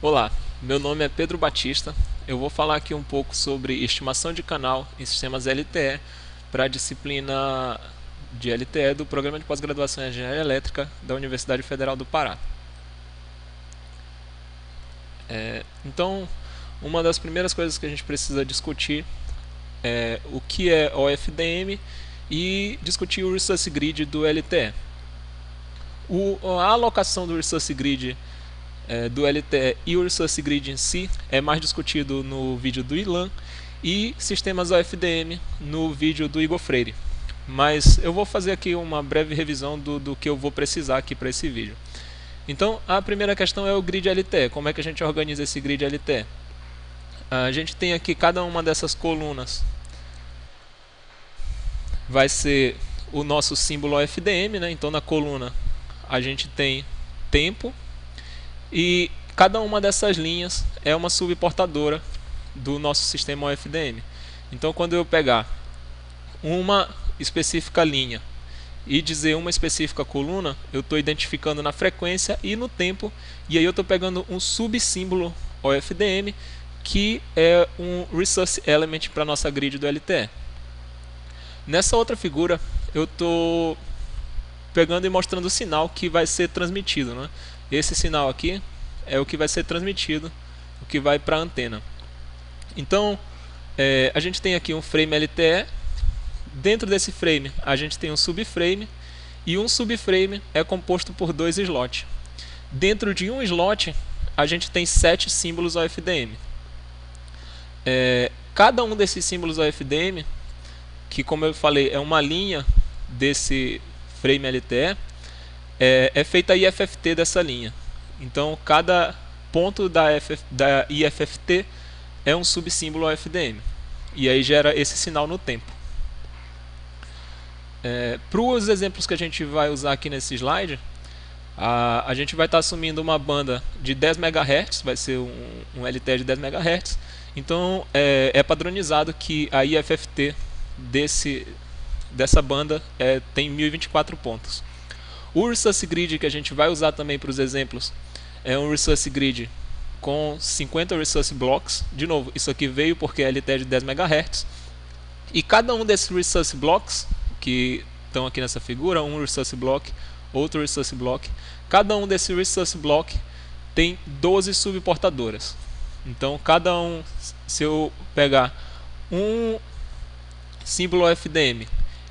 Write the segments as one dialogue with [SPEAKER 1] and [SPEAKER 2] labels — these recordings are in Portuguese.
[SPEAKER 1] Olá, meu nome é Pedro Batista. Eu vou falar aqui um pouco sobre estimação de canal em sistemas LTE para a disciplina de LTE do Programa de Pós-Graduação em Engenharia Elétrica da Universidade Federal do Pará. Então, uma das primeiras coisas que a gente precisa discutir é o que é OFDM e discutir o Resource Grid do LTE. A alocação do Resource Grid do LTE e o Resource Grid em si é mais discutido no vídeo do Ilan e sistemas OFDM no vídeo do Igor Freire. Mas eu vou fazer aqui uma breve revisão do que eu vou precisar aqui para esse vídeo. Então, a primeira questão é o grid LTE. Como é que a gente organiza esse grid LTE? A gente tem aqui cada uma dessas colunas vai ser o nosso símbolo OFDM, né? Então na coluna a gente tem tempo e cada uma dessas linhas é uma subportadora do nosso sistema OFDM. Então quando eu pegar uma específica linha e dizer uma específica coluna, eu estou identificando na frequência e no tempo, e aí eu estou pegando um subsímbolo OFDM que é um Resource Element para a nossa grid do LTE. Nessa outra figura eu estou pegando e mostrando o sinal que vai ser transmitido, né? Esse sinal aqui é o que vai ser transmitido, o que vai para a antena. Então a gente tem aqui um frame LTE. Dentro desse frame a gente tem um subframe, e um subframe é composto por 2 slots. Dentro de um slot a gente tem 7 símbolos OFDM. Cada um desses símbolos OFDM, que como eu falei é uma linha desse frame LTE, é feita a IFFT dessa linha. Então cada ponto da IFFT é um subsímbolo OFDM, e aí gera esse sinal no tempo. Para os exemplos que a gente vai usar aqui nesse slide, a gente vai estar assumindo uma banda de 10 MHz, vai ser um LTE de 10 MHz. Então é padronizado que a IFFT dessa banda tem 1024 pontos. O Resource Grid que a gente vai usar também para os exemplos é um Resource Grid com 50 Resource Blocks. De novo, isso aqui veio porque é LTE de 10 MHz. E cada um desses Resource Blocks que estão aqui nessa figura, um Resource Block, outro Resource Block, cada um desses Resource Block tem 12 subportadoras. Então cada um, se eu pegar um símbolo OFDM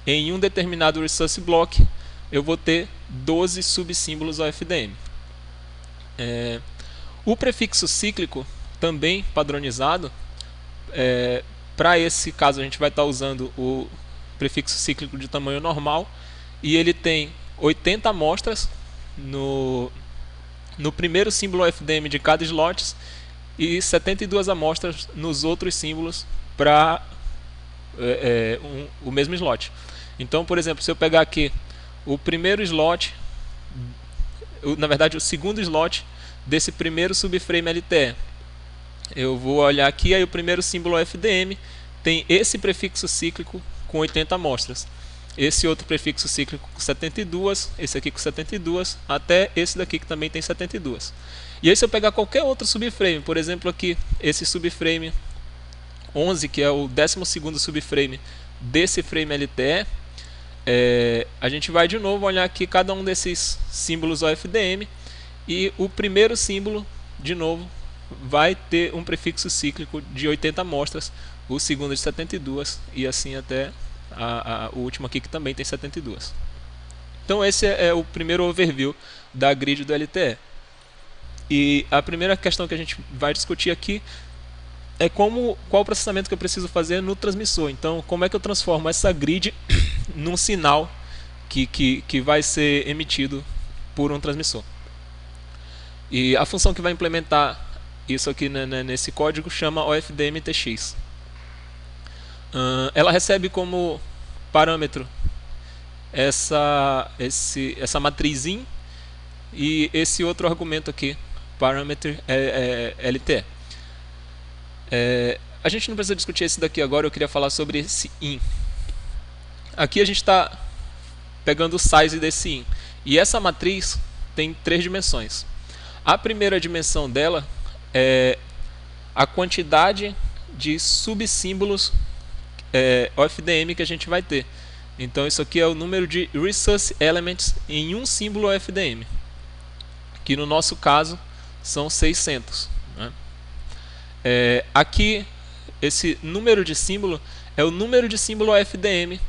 [SPEAKER 1] em um determinado Resource Block, eu vou ter 12 subsímbolos OFDM. O prefixo cíclico, também padronizado, para esse caso a gente vai estar usando o prefixo cíclico de tamanho normal, e ele tem 80 amostras no primeiro símbolo OFDM de cada slot e 72 amostras nos outros símbolos para o mesmo slot. Então, por exemplo, se eu pegar aqui o primeiro slot, na verdade o segundo slot desse primeiro subframe LTE, eu vou olhar aqui, aí o primeiro símbolo OFDM tem esse prefixo cíclico com 80 amostras, esse outro prefixo cíclico com 72, esse aqui com 72, até esse daqui que também tem 72. E aí se eu pegar qualquer outro subframe, por exemplo aqui, esse subframe 11, que é o 12º subframe desse frame LTE, a gente vai de novo olhar aqui cada um desses símbolos OFDM, e o primeiro símbolo, de novo, vai ter um prefixo cíclico de 80 amostras, o segundo de 72, e assim até o último aqui que também tem 72. Então esse é o primeiro overview da grid do LTE. E a primeira questão que a gente vai discutir aqui é qual o processamento que eu preciso fazer no transmissor. Então como é que eu transformo essa grid num sinal que vai ser emitido por um transmissor. E a função que vai implementar isso aqui nesse código chama OFDM-TX. Ela recebe como parâmetro essa matriz in e esse outro argumento aqui, parameter LTE. A gente não precisa discutir esse daqui agora, eu queria falar sobre esse in. Aqui a gente está pegando o size desse in, e essa matriz tem 3 dimensões. A primeira dimensão dela a quantidade de subsímbolos OFDM que a gente vai ter. Então isso aqui é o número de resource elements em um símbolo OFDM, que no nosso caso são 600. Né? Aqui esse número de símbolo é o número de símbolo OFDM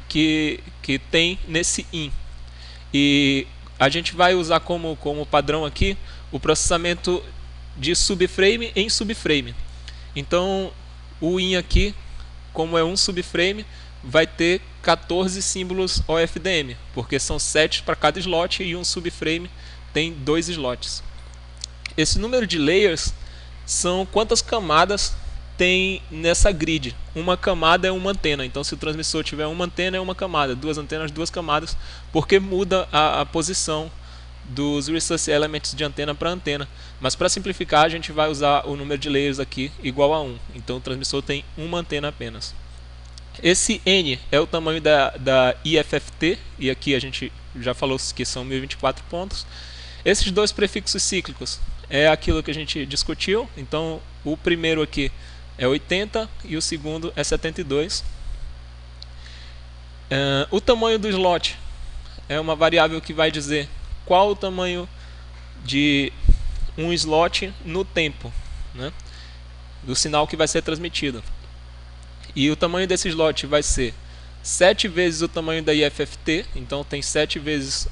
[SPEAKER 1] que tem nesse IN. E a gente vai usar como padrão aqui o processamento de subframe em subframe. Então o IN aqui, como é um subframe, vai ter 14 símbolos OFDM, porque são 7 para cada slot e um subframe tem 2 slots. Esse número de layers são quantas camadas tem nessa grid. Uma camada é uma antena, então se o transmissor tiver uma antena é uma camada, duas antenas, duas camadas, porque muda a posição dos resource elements de antena para antena. Mas para simplificar a gente vai usar o número de layers aqui igual a 1, então o transmissor tem uma antena apenas. Esse N é o tamanho da IFFT, e aqui a gente já falou que são 1024 pontos. Esses dois prefixos cíclicos é aquilo que a gente discutiu, então o primeiro aqui é 80 e o segundo é 72. O tamanho do slot é uma variável que vai dizer qual o tamanho de um slot no tempo, né, do sinal que vai ser transmitido. E o tamanho desse slot vai ser 7 vezes o tamanho da IFFT, então tem 7 vezes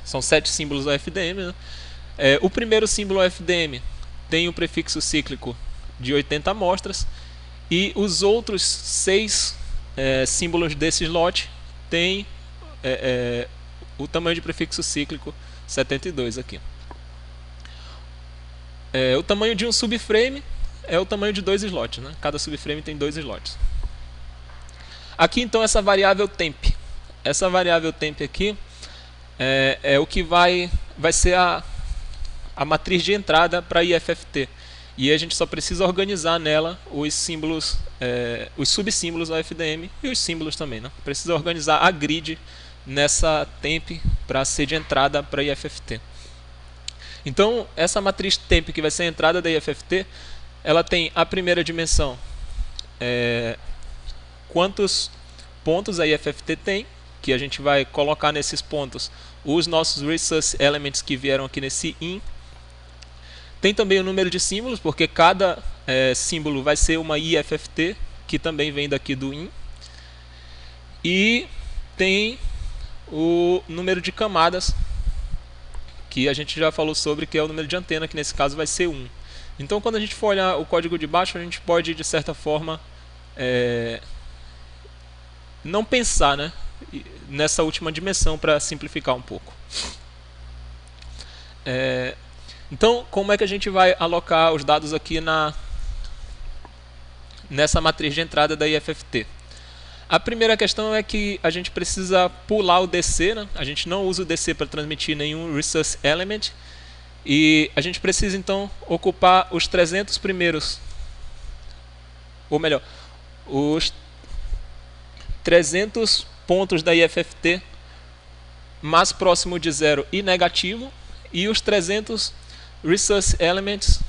[SPEAKER 1] são 7 símbolos OFDM. Né? O primeiro símbolo OFDM tem o prefixo cíclico de 80 amostras e os outros 6 símbolos desse slot têm o tamanho de prefixo cíclico 72 aqui. O tamanho de um subframe é o tamanho de 2 slots, né? Cada subframe tem 2 slots. Aqui então essa variável temp. Essa variável temp aqui é o que vai ser a matriz de entrada para IFFT. E a gente só precisa organizar nela os símbolos, os subsímbolos OFDM e os símbolos também. Né? Precisa organizar a grid nessa temp para ser de entrada para IFFT. Então essa matriz temp que vai ser a entrada da IFFT, ela tem a primeira dimensão, quantos pontos a IFFT tem, que a gente vai colocar nesses pontos os nossos resource elements que vieram aqui nesse IN. Tem também o número de símbolos, porque cada símbolo vai ser uma IFFT, que também vem daqui do IN. E tem o número de camadas, que a gente já falou sobre, que é o número de antena, que nesse caso vai ser 1. Então quando a gente for olhar o código de baixo, a gente pode, de certa forma, não pensar, né, nessa última dimensão para simplificar um pouco. Então, como é que a gente vai alocar os dados aqui nessa matriz de entrada da IFFT? A primeira questão é que a gente precisa pular o DC, né? A gente não usa o DC para transmitir nenhum resource element, e a gente precisa então ocupar os 300 primeiros, ou melhor, os 300 pontos da IFFT mais próximo de 0 e negativo, e os 300 resource elements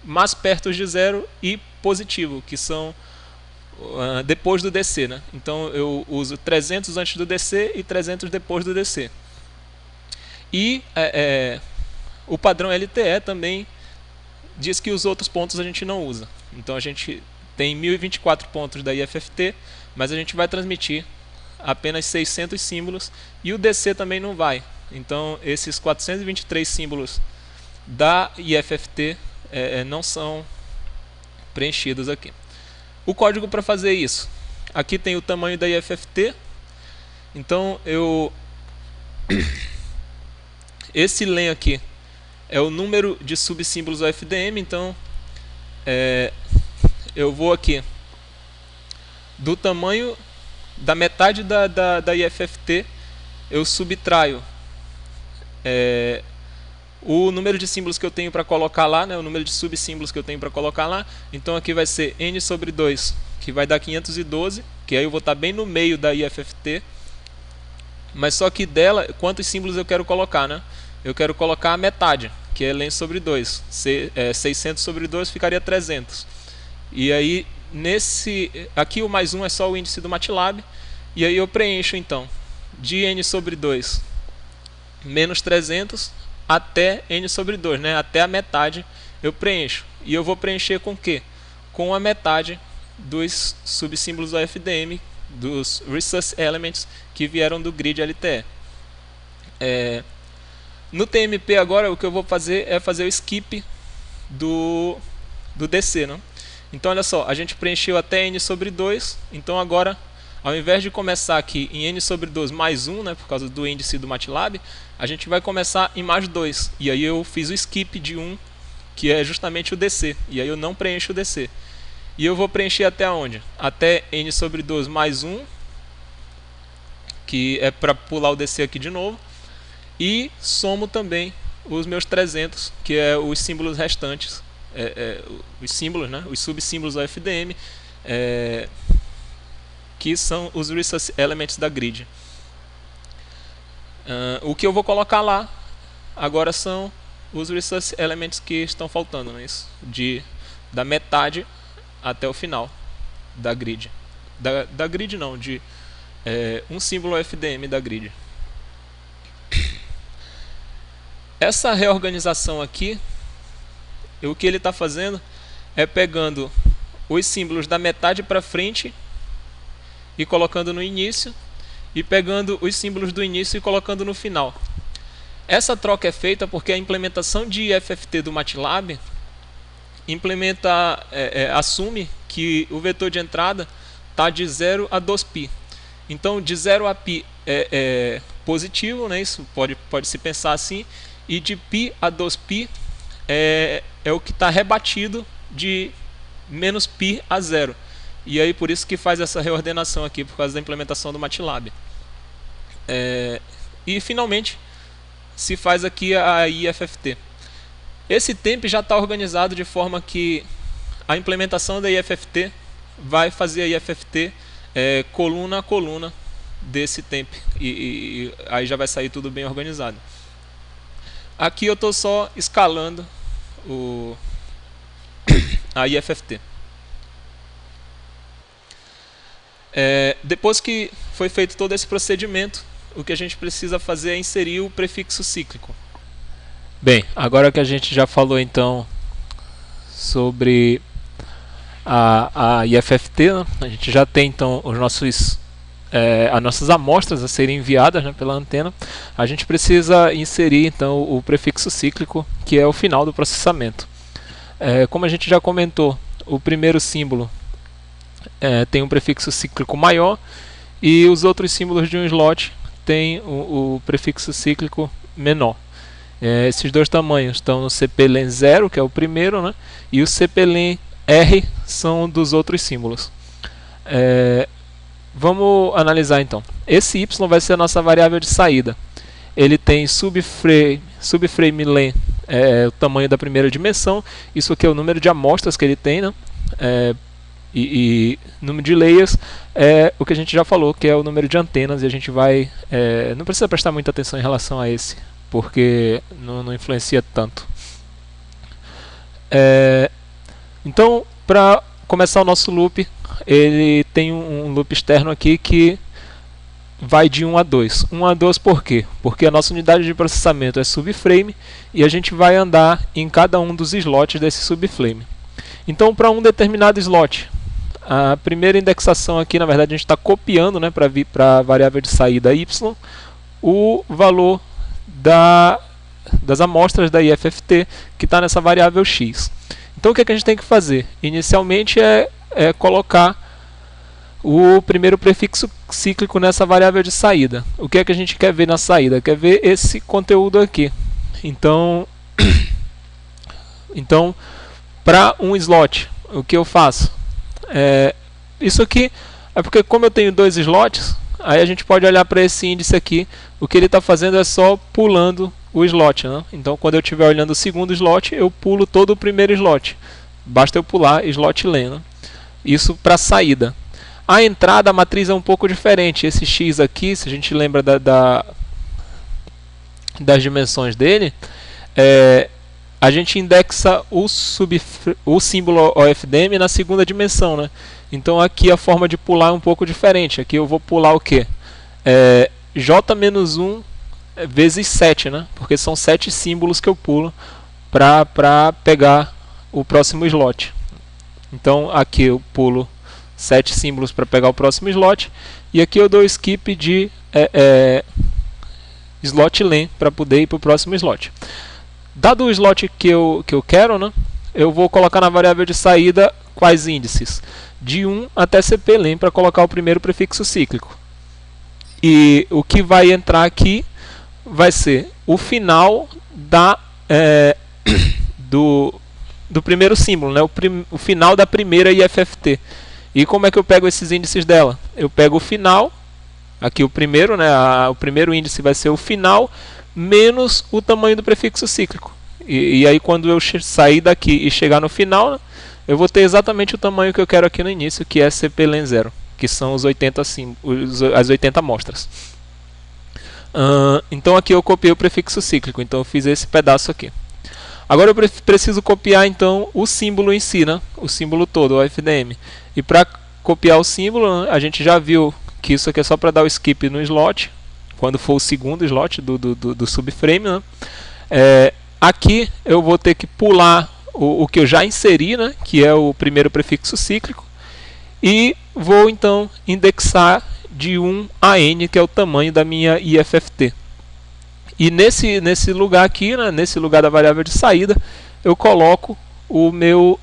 [SPEAKER 1] mais perto de 0 e positivo, que são depois do DC. Né? Então eu uso 300 antes do DC e 300 depois do DC. E o padrão LTE também diz que os outros pontos a gente não usa. Então a gente tem 1024 pontos da IFFT, mas a gente vai transmitir apenas 600 símbolos, e o DC também não vai. Então esses 423 símbolos da IFFT não são preenchidos aqui. O código para fazer isso: aqui tem o tamanho da IFFT. Então esse len aqui é o número de subsímbolos OFDM. Então eu vou aqui do tamanho da metade da IFFT, eu subtraio o número de símbolos que eu tenho para colocar lá, né, o número de subsímbolos que eu tenho para colocar lá. Então aqui vai ser n sobre 2, que vai dar 512, que aí eu vou estar bem no meio da IFFT. Mas só que dela, quantos símbolos eu quero colocar, né? Eu quero colocar a metade. que é len sobre 2. 600 sobre 2 ficaria 300. E aí, aqui o mais 1 é só o índice do MATLAB. E aí eu preencho, então, de n sobre 2 menos 300 até n sobre 2, né? Até a metade eu preencho. E eu vou preencher com o quê? Com a metade dos subsímbolos do FDM, dos Resource Elements que vieram do grid LTE. No TMP agora o que eu vou fazer é fazer o skip do DC, né? Então olha só, a gente preencheu até n sobre 2, então agora ao invés de começar aqui em n sobre 2 mais 1, né, por causa do índice do MATLAB, a gente vai começar em mais 2. E aí eu fiz o skip de 1, que é justamente o DC. E aí eu não preencho o DC. E eu vou preencher até onde? Até n sobre 2 mais 1, que é para pular o DC aqui de novo. E somo também os meus 300, que é os símbolos restantes, os símbolos, né, os subsímbolos do FDM, que são os Resource Elements da grid. O que eu vou colocar lá agora são os Resource Elements que estão faltando, né? Isso, da metade até o final da grid. Da grid não, de um símbolo FDM da grid. Essa reorganização aqui, o que ele está fazendo é pegando os símbolos da metade para frente e colocando no início, e pegando os símbolos do início e colocando no final. Essa troca é feita porque a implementação de IFFT do MATLAB assume que o vetor de entrada está de 0 a 2π. Então, de 0 a π é positivo, né? Isso pode se pensar assim, e de π a 2π é o que está rebatido de menos π a 0. E aí por isso que faz essa reordenação aqui, por causa da implementação do MATLAB. E finalmente se faz aqui a IFFT. Esse temp já está organizado de forma que a implementação da IFFT vai fazer a IFFT coluna a coluna desse temp. E aí já vai sair tudo bem organizado. Aqui eu estou só escalando a IFFT. Depois que foi feito todo esse procedimento, o que a gente precisa fazer é inserir o prefixo cíclico. Bem, agora que a gente já falou então sobre a IFFT, né? A gente já tem então as nossas amostras a serem enviadas, né, pela antena. A gente precisa inserir então o prefixo cíclico, que é o final do processamento. Como a gente já comentou, o primeiro símbolo tem um prefixo cíclico maior, e os outros símbolos de um slot têm o prefixo cíclico menor. Esses dois tamanhos estão no CP-LEN 0, que é o primeiro, né? E o CP-LEN R são dos outros símbolos. Vamos analisar então. Esse Y vai ser a nossa variável de saída. Ele tem subframe len, o tamanho da primeira dimensão. Isso aqui é o número de amostras que ele tem, né? E número de layers é o que a gente já falou, que é o número de antenas, e a gente vai... não precisa prestar muita atenção em relação a esse, porque não influencia tanto. Então, para começar o nosso loop, ele tem um loop externo aqui que vai de 1 a 2. 1 a 2 por quê? Porque a nossa unidade de processamento é subframe, e a gente vai andar em cada um dos slots desse subframe. Então, para um determinado slot, a primeira indexação aqui, na verdade, a gente está copiando, né, para a variável de saída y, o valor das amostras da IFFT, que está nessa variável x. Então, o que a gente tem que fazer? Inicialmente é colocar o primeiro prefixo cíclico nessa variável de saída. O que é que a gente quer ver na saída? Quer ver esse conteúdo aqui. Então para um slot, o que eu faço? Isso aqui é porque, como eu tenho dois slots, aí a gente pode olhar para esse índice aqui. O que ele está fazendo é só pulando o slot, né? Então, quando eu estiver olhando o segundo slot, eu pulo todo o primeiro slot. Basta eu pular slot len, né? Isso para saída. A entrada, a matriz é um pouco diferente. Esse x aqui, se a gente lembra das dimensões dele, a gente indexa o símbolo OFDM na segunda dimensão, né? Então aqui a forma de pular é um pouco diferente. Aqui eu vou pular o quê? J-1 vezes 7, né? Porque são 7 símbolos que eu pulo para pegar o próximo slot. Então aqui eu pulo 7 símbolos para pegar o próximo slot, e aqui eu dou skip de slot len para poder ir para o próximo slot. Dado o slot que eu quero, né, eu vou colocar na variável de saída quais índices? De 1 até cplen para colocar o primeiro prefixo cíclico. E o que vai entrar aqui vai ser o final do primeiro símbolo, né, o final da primeira IFFT. E como é que eu pego esses índices dela? Eu pego o final, aqui o primeiro, né, o primeiro índice vai ser o final menos o tamanho do prefixo cíclico. E aí quando eu sair daqui e chegar no final, né, eu vou ter exatamente o tamanho que eu quero aqui no início, que é cplen 0, que são os 80 as 80 amostras. Então aqui eu copiei o prefixo cíclico, então eu fiz esse pedaço aqui. Agora eu preciso copiar então o símbolo em si, né, o símbolo todo, o FDM. E para copiar o símbolo, né, a gente já viu que isso aqui é só para dar o skip no slot, quando for o segundo slot do subframe, né? Aqui eu vou ter que pular o que eu já inseri, né? Que é o primeiro prefixo cíclico, e vou então indexar de 1 a n, que é o tamanho da minha IFFT. E nesse lugar aqui, né? Nesse lugar da variável de saída, eu coloco o meu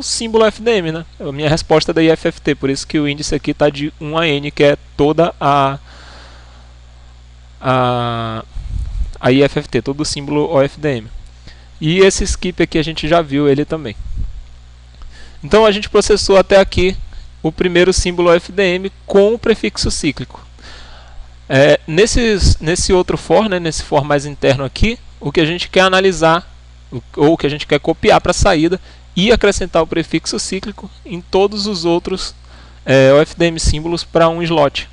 [SPEAKER 1] símbolo FDM, né? A minha resposta da IFFT, por isso que o índice aqui está de 1 a n, que é toda a IFFT, todo o símbolo OFDM. E esse skip aqui a gente já viu ele também. Então a gente processou até aqui o primeiro símbolo OFDM com o prefixo cíclico. Nesse outro for, né, nesse for mais interno aqui, o que a gente quer analisar, ou o que a gente quer copiar para a saída, e acrescentar o prefixo cíclico em todos os outros OFDM símbolos para um slot.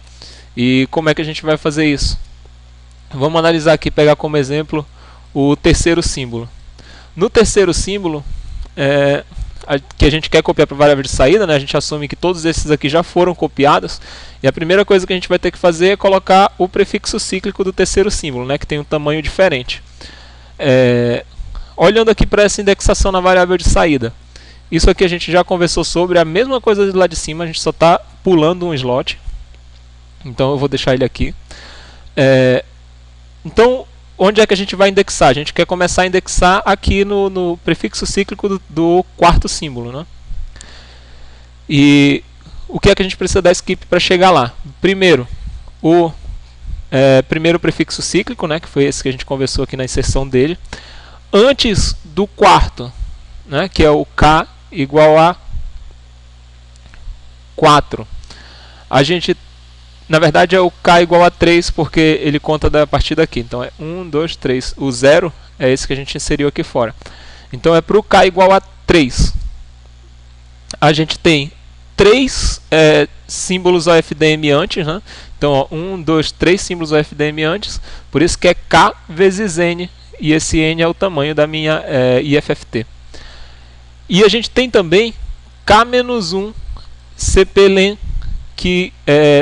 [SPEAKER 1] E como é que a gente vai fazer isso? Vamos analisar aqui, pegar como exemplo o terceiro símbolo. No terceiro símbolo, que a gente quer copiar para a variável de saída, né, a gente assume que todos esses aqui já foram copiados, e a primeira coisa que a gente vai ter que fazer é colocar o prefixo cíclico do terceiro símbolo, né, que tem um tamanho diferente. Olhando aqui para essa indexação na variável de saída, isso aqui a gente já conversou sobre, a mesma coisa lá de cima, a gente só está pulando um slot. Então eu vou deixar ele aqui. Então, onde é que a gente vai indexar? A gente quer começar a indexar aqui no prefixo cíclico do quarto símbolo, né? E o que é que a gente precisa dar skip para chegar lá? Primeiro, o primeiro prefixo cíclico, né, que foi esse que a gente conversou aqui na inserção dele. Antes do quarto, né, que é o k igual a 4. A gente, na verdade, é o k igual a 3, porque ele conta a partir daqui. Então é 1, 2, 3. O 0 é esse que a gente inseriu aqui fora. Então é para o k igual a 3. A gente tem 3 símbolos OFDM antes, né? Então, ó, 1, 2, 3 símbolos OFDM antes. Por isso que é k vezes n. E esse n é o tamanho da minha IFFT. E a gente tem também k-1 cplen, que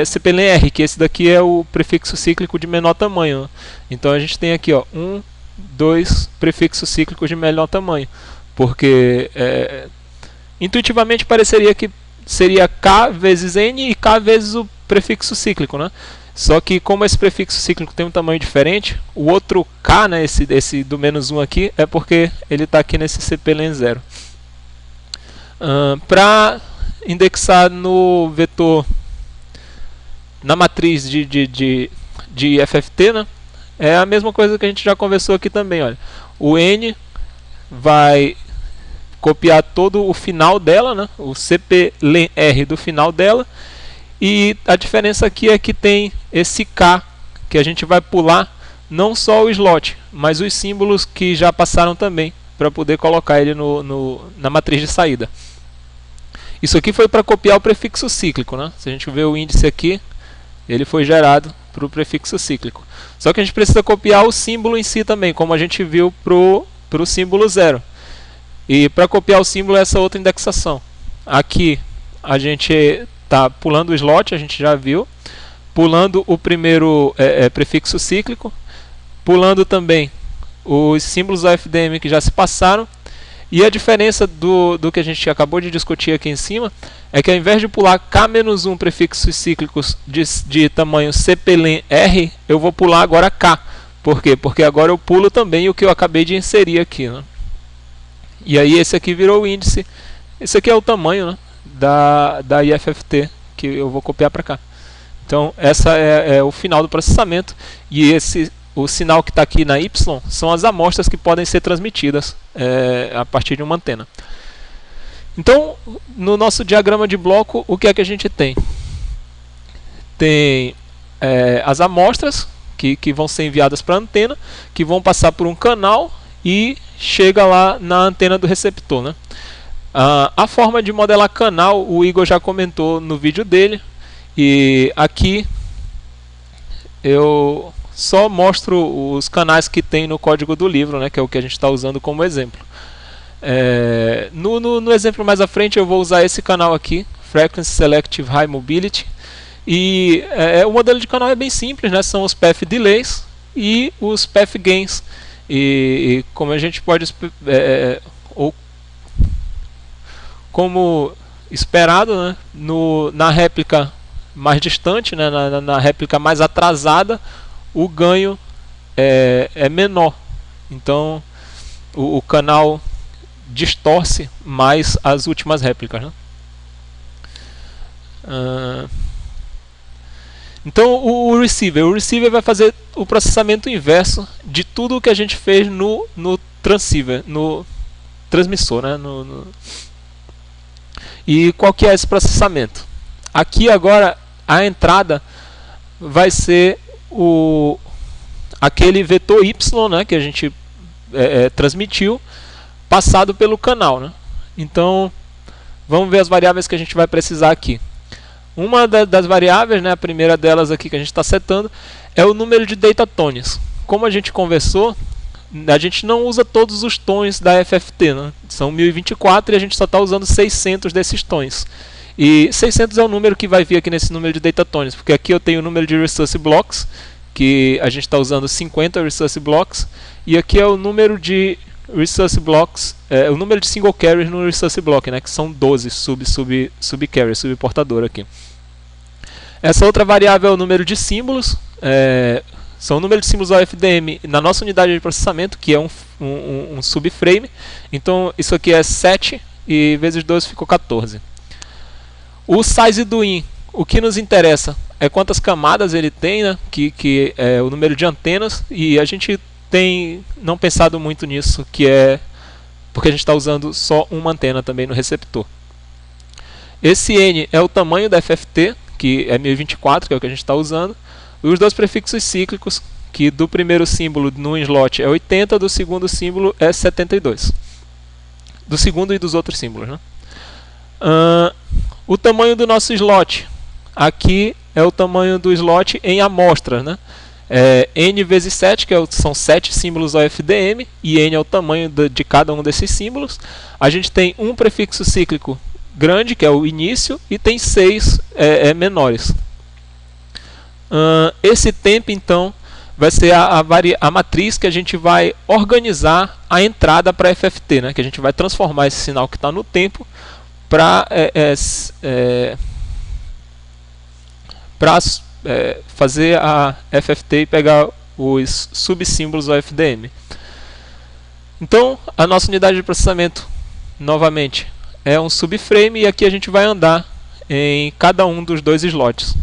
[SPEAKER 1] cplen r, que esse daqui é o prefixo cíclico de menor tamanho. Então a gente tem aqui, ó, 1, 2 prefixos cíclicos de menor tamanho. Porque intuitivamente pareceria que seria k vezes n e k vezes o prefixo cíclico, né? Só que como esse prefixo cíclico tem um tamanho diferente, o outro k, né, esse do menos 1 aqui, é porque ele está aqui nesse cplen 0. Para indexar no vetor, na matriz de FFT, né, é a mesma coisa que a gente já conversou aqui também. Olha. O n vai copiar todo o final dela, né, o cplen r do final dela. E a diferença aqui é que tem esse k, que a gente vai pular não só o slot, mas os símbolos que já passaram também, para poder colocar ele na matriz de saída. Isso aqui foi para copiar o prefixo cíclico, né? Se a gente ver o índice aqui, ele foi gerado para o prefixo cíclico. Só que a gente precisa copiar o símbolo em si também, como a gente viu para o símbolo 0. E para copiar o símbolo é essa outra indexação. Aqui a gente está pulando o slot, a gente já viu, pulando o primeiro prefixo cíclico, pulando também os símbolos OFDM que já se passaram. E a diferença do que a gente acabou de discutir aqui em cima é que ao invés de pular K-1 prefixos cíclicos de tamanho CPLEN-R, eu vou pular agora K. Por quê? Porque agora eu pulo também o que eu acabei de inserir aqui, né? E aí esse aqui virou o índice. Esse aqui é o tamanho, né, da IFFT que eu vou copiar para cá. Então essa é o final do processamento. E o sinal que está aqui na Y são as amostras que podem ser transmitidas a partir de uma antena. Então, no nosso diagrama de bloco, o que é que a gente tem? Tem as amostras que vão ser enviadas para a antena, que vão passar por um canal e chega lá na antena do receptor, né? A forma de modelar canal, o Igor já comentou no vídeo dele, e aqui eu só mostro os canais que tem no código do livro, né, que é o que a gente está usando como exemplo. No exemplo mais à frente eu vou usar esse canal aqui, Frequency Selective High Mobility, e o modelo de canal é bem simples, né, são os path delays e os path gains, e como a gente pode ou como esperado, né, na réplica mais distante, né, na réplica mais atrasada, o ganho é menor. Então o canal distorce mais as últimas réplicas, né? Então o receiver vai fazer o processamento inverso de tudo o que a gente fez no transceiver, no transmissor, né? E qual que é esse processamento? Aqui agora a entrada vai ser aquele vetor Y, né, que a gente transmitiu, passado pelo canal, né? Então vamos ver as variáveis que a gente vai precisar aqui. Uma das variáveis, né, a primeira delas aqui que a gente está setando, é o número de data tones. Como a gente conversou, a gente não usa todos os tons da FFT, né? São 1024 e a gente só está usando 600 desses tons. E 600 é o número que vai vir aqui nesse número de data tones, porque aqui eu tenho o número de resource blocks, que a gente está usando 50 resource blocks, e aqui é o número de resource blocks, o número de single carriers no resource block, né, que são 12 subcarriers, subportador aqui. Essa outra variável é o número de símbolos, são o número de símbolos OFDM na nossa unidade de processamento, que é um subframe. Então isso aqui é 7 e vezes 12 ficou 14. O size do IN, o que nos interessa é quantas camadas ele tem, né? que é o número de antenas, e a gente tem não pensado muito nisso, que é porque a gente está usando só uma antena também no receptor. Esse N é o tamanho da FFT, que é 1024, que é o que a gente está usando, e os dois prefixos cíclicos, que do primeiro símbolo no slot é 80, do segundo símbolo é 72. Do segundo e dos outros símbolos, né? O tamanho do nosso slot, aqui é o tamanho do slot em amostras, né? N vezes 7, que são 7 símbolos OFDM, e N é o tamanho de cada um desses símbolos. A gente tem um prefixo cíclico grande, que é o início, e tem 6 menores. Esse tempo, então, vai ser a matriz que a gente vai organizar a entrada para FFT, né? Que a gente vai transformar esse sinal que está no tempo para fazer a FFT e pegar os subsímbolos OFDM. Então, a nossa unidade de processamento, novamente, é um subframe, e aqui a gente vai andar em cada um dos dois slots.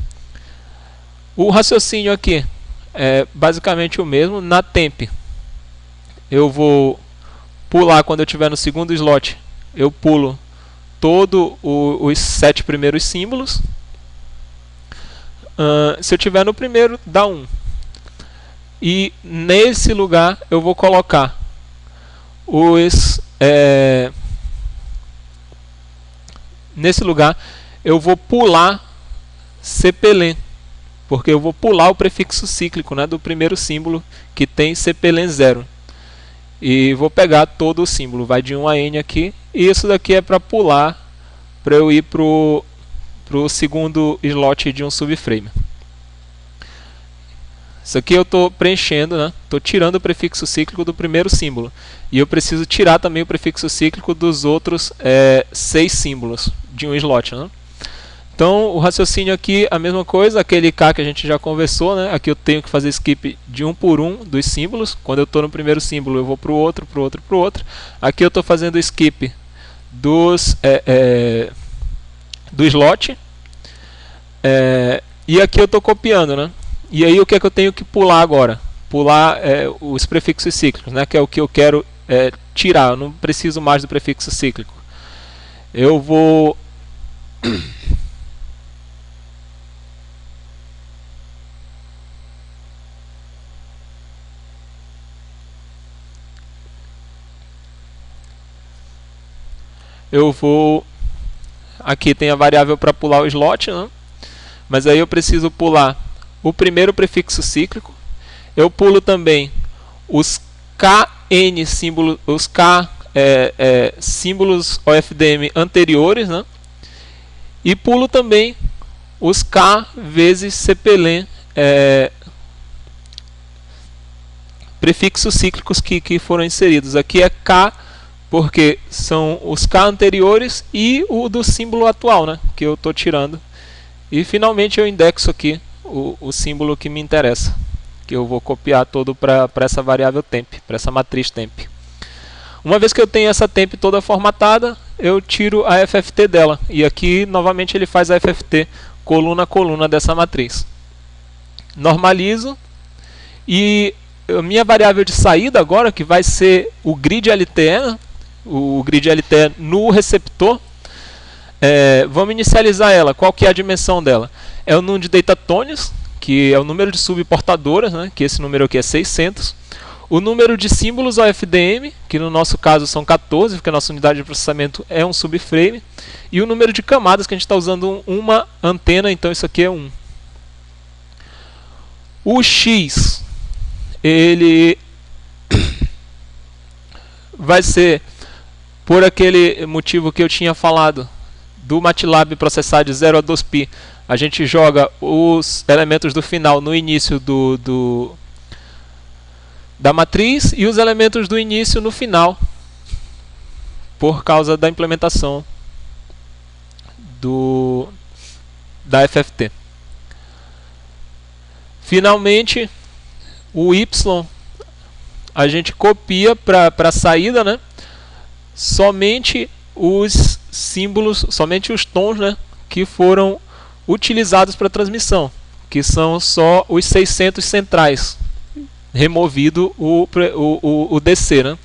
[SPEAKER 1] O raciocínio aqui é basicamente o mesmo. Na temp, eu vou pular quando eu estiver no segundo slot, eu pulo todos os 7 primeiros símbolos. Se eu estiver no primeiro, dá 1. E nesse lugar eu vou colocar nesse lugar eu vou pular CPLEN. porque eu vou pular o prefixo cíclico, né, do primeiro símbolo que tem CPLN 0. E vou pegar todo o símbolo, vai de 1 a N aqui, e isso daqui é para pular, para eu ir para o segundo slot de um subframe. Isso aqui eu estou preenchendo, né? Estou tirando o prefixo cíclico do primeiro símbolo. E eu preciso tirar também o prefixo cíclico dos outros 6 símbolos de um slot, né? Então o raciocínio aqui, a mesma coisa, aquele K que a gente já conversou, né? Aqui eu tenho que fazer skip de um por um dos símbolos. Quando eu estou no primeiro símbolo eu vou para o outro, para o outro, para o outro. Aqui eu estou fazendo skip do slot. E aqui eu estou copiando, né? E aí o que é que eu tenho que pular agora? Pular os prefixos cíclicos, né? Que é o que eu quero tirar. Eu não preciso mais do prefixo cíclico. Eu vou aqui tem a variável para pular o slot, né? Mas aí eu preciso pular o primeiro prefixo cíclico. Eu pulo também os KN símbolos, os K símbolos OFDM anteriores, né? E pulo também os K vezes CPLN prefixos cíclicos que foram inseridos. Aqui é K porque são os K anteriores e o do símbolo atual, né? Que eu estou tirando. E finalmente eu indexo aqui o símbolo que me interessa, que eu vou copiar todo para essa variável temp, para essa matriz temp. Uma vez que eu tenho essa temp toda formatada, eu tiro a FFT dela. E aqui novamente ele faz a FFT coluna a coluna dessa matriz. Normalizo e a minha variável de saída agora, que vai ser o grid LTE, né? O grid LTE no receptor, vamos inicializar ela. Qual que é a dimensão dela? É o número de data tones, que é o número de subportadoras, né? Que esse número aqui é 600. O número de símbolos OFDM, que no nosso caso são 14, porque a nossa unidade de processamento é um subframe. E o número de camadas, que a gente está usando uma antena, então isso aqui é 1. O X, ele vai ser, por aquele motivo que eu tinha falado, do MATLAB processar de 0 a 2π, a gente joga os elementos do final no início da matriz e os elementos do início no final, por causa da implementação da FFT. Finalmente, o Y a gente copia para a saída, né? Somente os símbolos, somente os tons, né, que foram utilizados para transmissão, que são só os 600 centrais, removido o DC, né?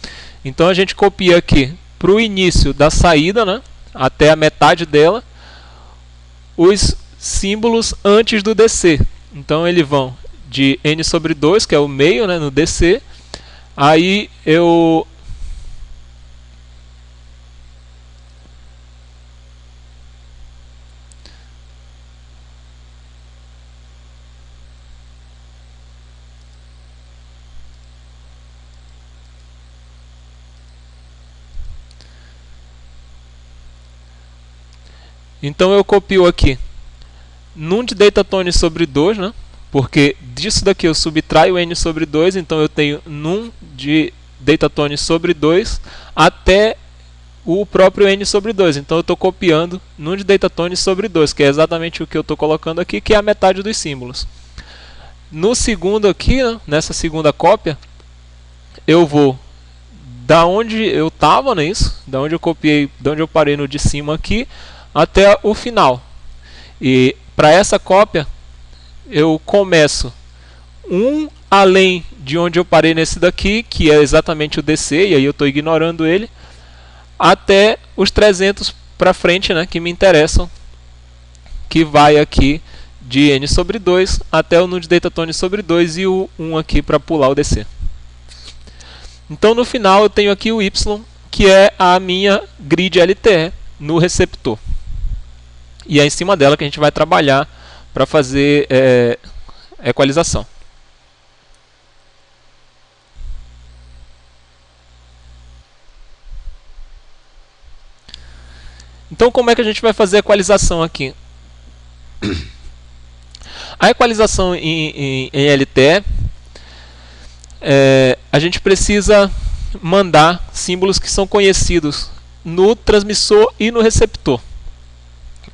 [SPEAKER 1] Então a gente copia aqui para o início da saída, né, até a metade dela, os símbolos antes do DC. Então eles vão de N sobre 2, que é o meio, né, no DC. Aí eu Então eu copio aqui num de datatone sobre 2, né? Porque disso daqui eu subtraio n sobre 2, então eu tenho num de datatone sobre 2 até o próprio n sobre 2. Então eu estou copiando num de datatone sobre 2, que é exatamente o que eu estou colocando aqui, que é a metade dos símbolos. No segundo aqui, né, nessa segunda cópia, eu vou da onde eu estava, não é isso? Da onde eu copiei, da onde eu parei no de cima aqui, até o final. E para essa cópia eu começo além de onde eu parei nesse daqui, que é exatamente o DC, e aí eu estou ignorando ele, até os 300 para frente, né, que me interessam, que vai aqui de n sobre 2 até o null de datatone sobre 2 e o 1 aqui para pular o DC. Então no final eu tenho aqui o Y, que é a minha grid LTE no receptor. E é em cima dela que a gente vai trabalhar para fazer equalização. Então, como é que a gente vai fazer a equalização aqui? A equalização em LTE, a gente precisa mandar símbolos que são conhecidos no transmissor e no receptor.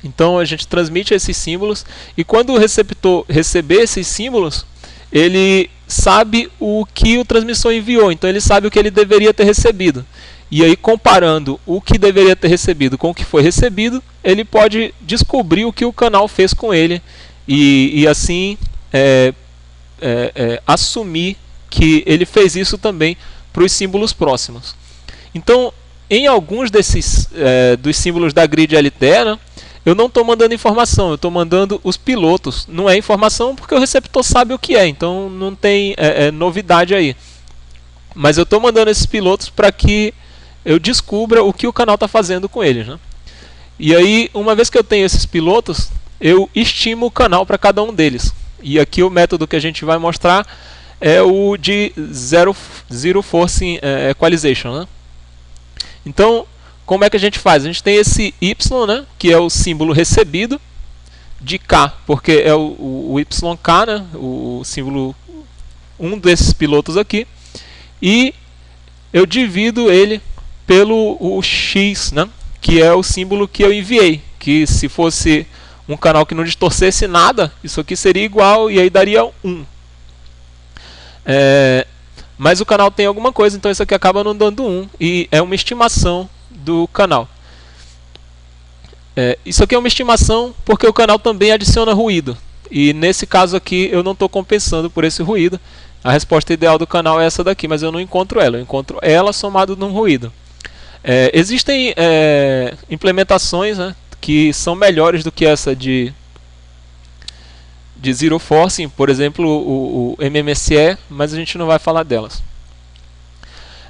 [SPEAKER 1] Então, a gente transmite esses símbolos e quando o receptor receber esses símbolos, ele sabe o que o transmissor enviou, então ele sabe o que ele deveria ter recebido. E aí, comparando o que deveria ter recebido com o que foi recebido, ele pode descobrir o que o canal fez com ele e assim assumir que ele fez isso também para os símbolos próximos. Então, em alguns desses dos símbolos da grid LTE, né, eu não estou mandando informação, eu estou mandando os pilotos. Não é informação porque o receptor sabe o que é, então não tem novidade aí. Mas eu estou mandando esses pilotos para que eu descubra o que o canal está fazendo com eles, né? E aí, uma vez que eu tenho esses pilotos, eu estimo o canal para cada um deles. E aqui o método que a gente vai mostrar é o de Zero Forcing Equalization, né? Então, como é que a gente faz? A gente tem esse Y, né, que é o símbolo recebido, de K, porque é o YK, né, o símbolo, um desses pilotos aqui, e eu divido ele pelo o X, né, que é o símbolo que eu enviei, que se fosse um canal que não distorcesse nada, isso aqui seria igual e aí daria 1. Mas o canal tem alguma coisa, então isso aqui acaba não dando 1 e é uma estimação do canal. Isso aqui é uma estimação porque o canal também adiciona ruído e nesse caso aqui eu não estou compensando por esse ruído. A resposta ideal do canal é essa daqui, mas eu não encontro ela, eu encontro ela somado num ruído. Existem implementações, né, que são melhores do que essa de Zero Forcing, por exemplo o MMSE, mas a gente não vai falar delas.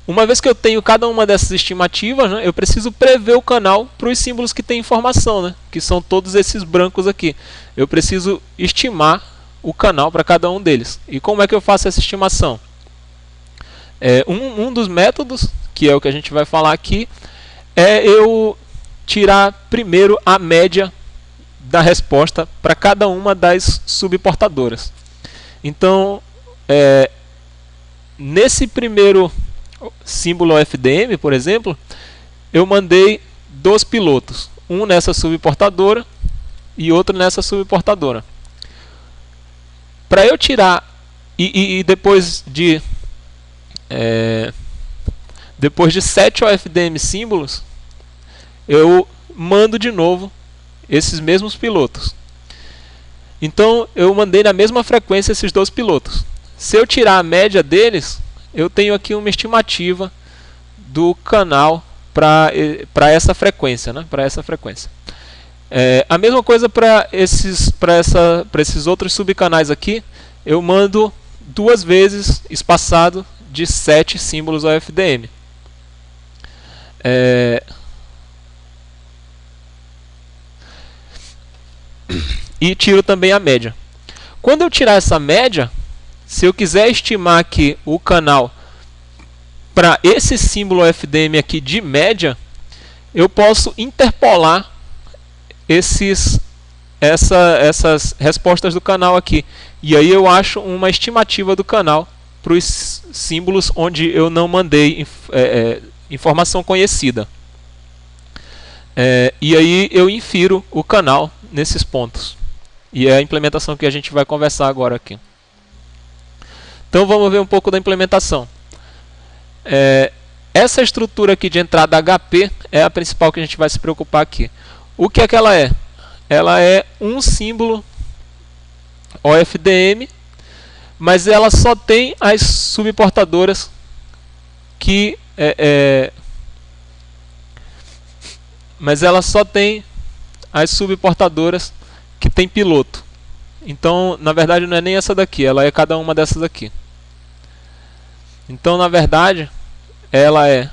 [SPEAKER 1] Uma vez que eu tenho cada uma dessas estimativas, né, eu preciso prever o canal para os símbolos que têm informação, né, que são todos esses brancos aqui. Eu preciso estimar o canal para cada um deles. E como é que eu faço essa estimação? Um dos métodos, que é o que a gente vai falar aqui, é eu tirar primeiro a média da resposta para cada uma das subportadoras. Então, nesse primeiro símbolo FDM, por exemplo, eu mandei 2 pilotos, um nessa subportadora e outro nessa subportadora. Para eu tirar e depois de 7 OFDM símbolos, eu mando de novo esses mesmos pilotos. Então eu mandei na mesma frequência esses 2 pilotos. Se eu tirar a média deles, eu tenho aqui uma estimativa do canal para essa frequência, né? Para essa frequência. A mesma coisa para esses outros subcanais aqui, eu mando 2 vezes espaçado de 7 símbolos OFDM. E tiro também a média. Quando eu tirar essa média, se eu quiser estimar aqui o canal para esse símbolo FDM aqui de média, eu posso interpolar essas respostas do canal aqui. E aí eu acho uma estimativa do canal para os símbolos onde eu não mandei informação conhecida. E aí eu infiro o canal nesses pontos. E é a implementação que a gente vai conversar agora aqui. Então vamos ver um pouco da implementação. Essa estrutura aqui de entrada HP é a principal que a gente vai se preocupar aqui. O que é que ela é? Ela é um símbolo OFDM, mas ela só tem as subportadoras que tem piloto. Então, na verdade, não é nem essa daqui, ela é cada uma dessas aqui. Então, na verdade, ela é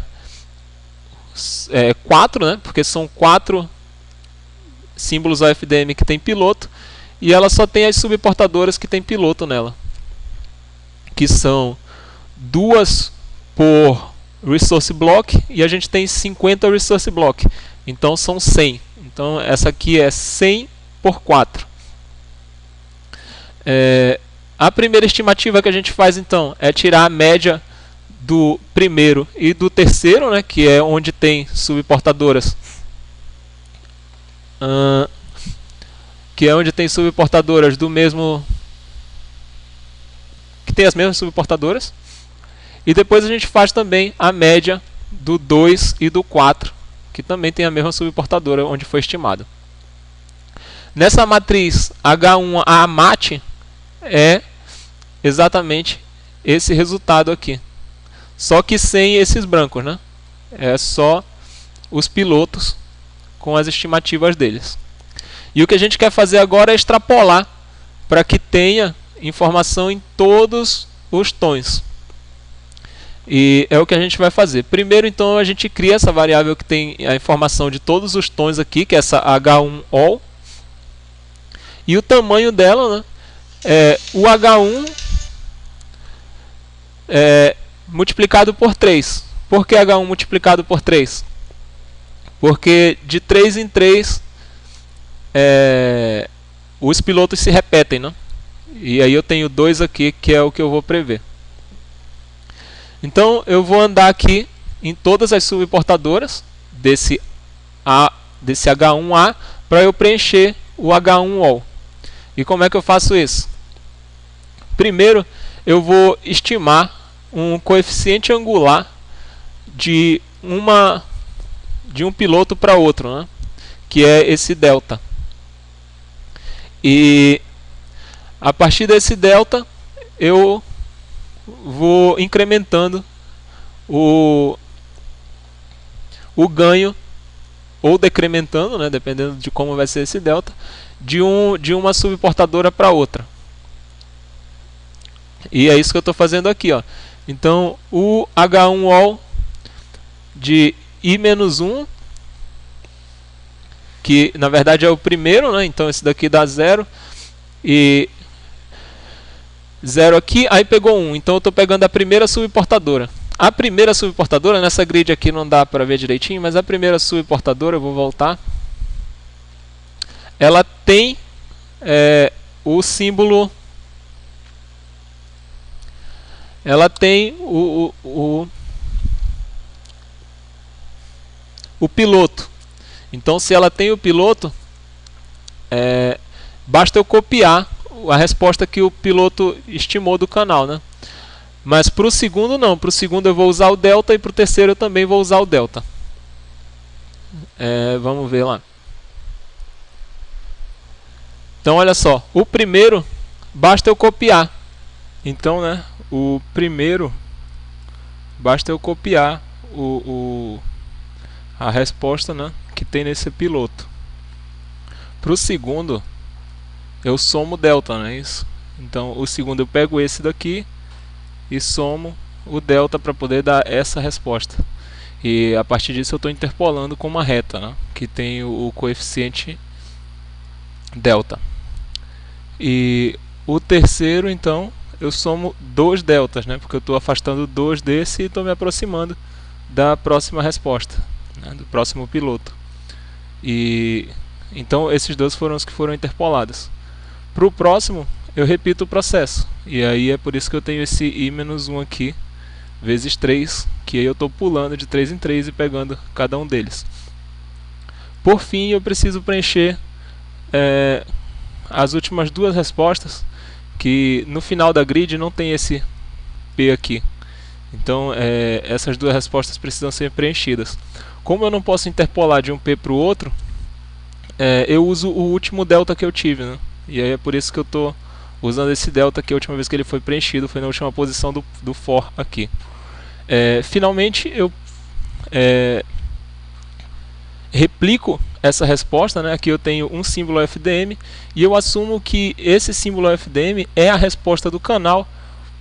[SPEAKER 1] 4, né? Porque são 4 símbolos OFDM que tem piloto. e ela só tem as subportadoras que tem piloto nela, que são 2 por resource block, e a gente tem 50 resource block, então são 100. Então essa aqui é 100 por 4. A primeira estimativa que a gente faz então é tirar a média do primeiro e do terceiro, né, que é onde tem subportadoras, do mesmo, que tem as mesmas subportadoras. E depois a gente faz também a média do 2 e do 4, que também tem a mesma subportadora onde foi estimado. Nessa matriz H1A MAT é exatamente esse resultado aqui, só que sem esses brancos, né? É só os pilotos com as estimativas deles. E o que a gente quer fazer agora é extrapolar para que tenha informação em todos os tons. E é o que a gente vai fazer. Primeiro, então, a gente cria essa variável que tem a informação de todos os tons aqui, que é essa H1All. E o tamanho dela, né, é o H1 multiplicado por 3. Por que H1 multiplicado por 3? Porque de 3 em 3 os pilotos se repetem, né? E aí eu tenho 2 aqui, que é o que eu vou prever. Então eu vou andar aqui em todas as subportadoras desse H1A para eu preencher o H1All. E como é que eu faço isso? Primeiro eu vou estimar um coeficiente angular de um piloto para outro, né? Que é esse delta. E a partir desse delta eu vou incrementando o ganho, ou decrementando, né, dependendo de como vai ser esse delta, de uma subportadora para outra. E é isso que eu estou fazendo aqui, ó. Então o H1All de I-1, que na verdade é o primeiro, né? Então esse daqui dá 0 e 0 aqui, aí pegou 1. Então eu estou pegando a primeira subportadora. A primeira subportadora, nessa grid aqui não dá para ver direitinho, mas a primeira subportadora, eu vou voltar, ela tem o símbolo, ela tem o piloto. Então se ela tem o piloto, basta eu copiar a resposta que o piloto estimou do canal, né? Mas para o segundo não, para o segundo eu vou usar o delta e para o terceiro eu também vou usar o delta. Vamos ver lá. Então olha só, o primeiro basta eu copiar. Então, né, o primeiro basta eu copiar a resposta, né, que tem nesse piloto. Para o segundo eu somo delta, não é isso? Então o segundo eu pego esse daqui e somo o delta para poder dar essa resposta. E a partir disso eu estou interpolando com uma reta, né, que tem o coeficiente delta. E o terceiro, então, eu somo 2 deltas, né, porque eu estou afastando 2 desse e estou me aproximando da próxima resposta, né, do próximo piloto. E então esses dois foram os que foram interpolados. Para o próximo eu repito o processo, e aí é por isso que eu tenho esse I-1 aqui, vezes 3, que aí eu estou pulando de 3 em 3 e pegando cada um deles. Por fim, eu preciso preencher as últimas 2 respostas, que no final da grid não tem esse P aqui. Então essas 2 respostas precisam ser preenchidas. Como eu não posso interpolar de um P para o outro, eu uso o último delta que eu tive, né? E aí é por isso que eu estou usando esse delta, que a última vez que ele foi preenchido foi na última posição do for aqui. Finalmente eu replico essa resposta, né? Aqui eu tenho um símbolo FDM e eu assumo que esse símbolo FDM é a resposta do canal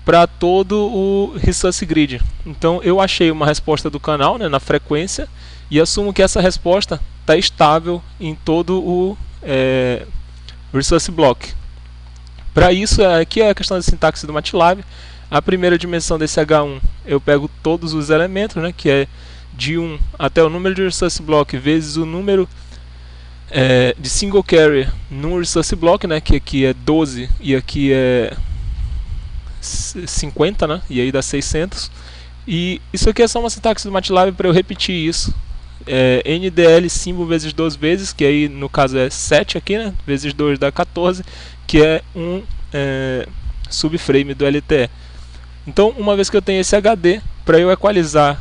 [SPEAKER 1] para todo o resource grid. Então eu achei uma resposta do canal, né, na frequência, e assumo que essa resposta está estável em todo Resource Block. Para isso, aqui é a questão da sintaxe do MATLAB. A primeira dimensão desse H1, eu pego todos os elementos, né, que é de 1 até o número de Resource Block vezes o número de single carrier no Resource Block, né, que aqui é 12 e aqui é 50, né, e aí dá 600. E isso aqui é só uma sintaxe do MATLAB para eu repetir isso. NDL símbolo vezes 2 vezes, que aí no caso é 7 aqui, né, vezes 2 dá 14, que é um subframe do LTE. Então, uma vez que eu tenho esse HD, para eu equalizar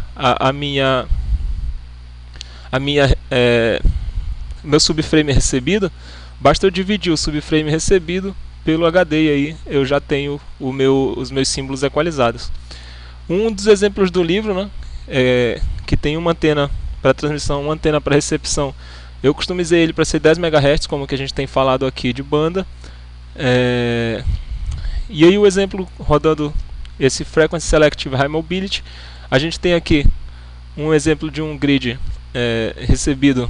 [SPEAKER 1] meu subframe recebido, basta eu dividir o subframe recebido pelo HD e aí eu já tenho os meus símbolos equalizados. Um dos exemplos do livro, né, que tem uma antena para transmissão, uma antena para recepção, eu customizei ele para ser 10 MHz, como que a gente tem falado aqui de banda. E aí o exemplo rodando esse Frequency Selective High Mobility, a gente tem aqui um exemplo de um grid recebido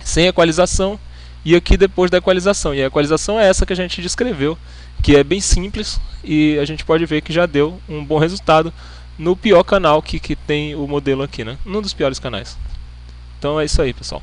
[SPEAKER 1] sem equalização e aqui depois da equalização. E a equalização é essa que a gente descreveu, que é bem simples e a gente pode ver que já deu um bom resultado no pior canal que tem o modelo aqui, né? Um dos piores canais. Então é isso aí, pessoal.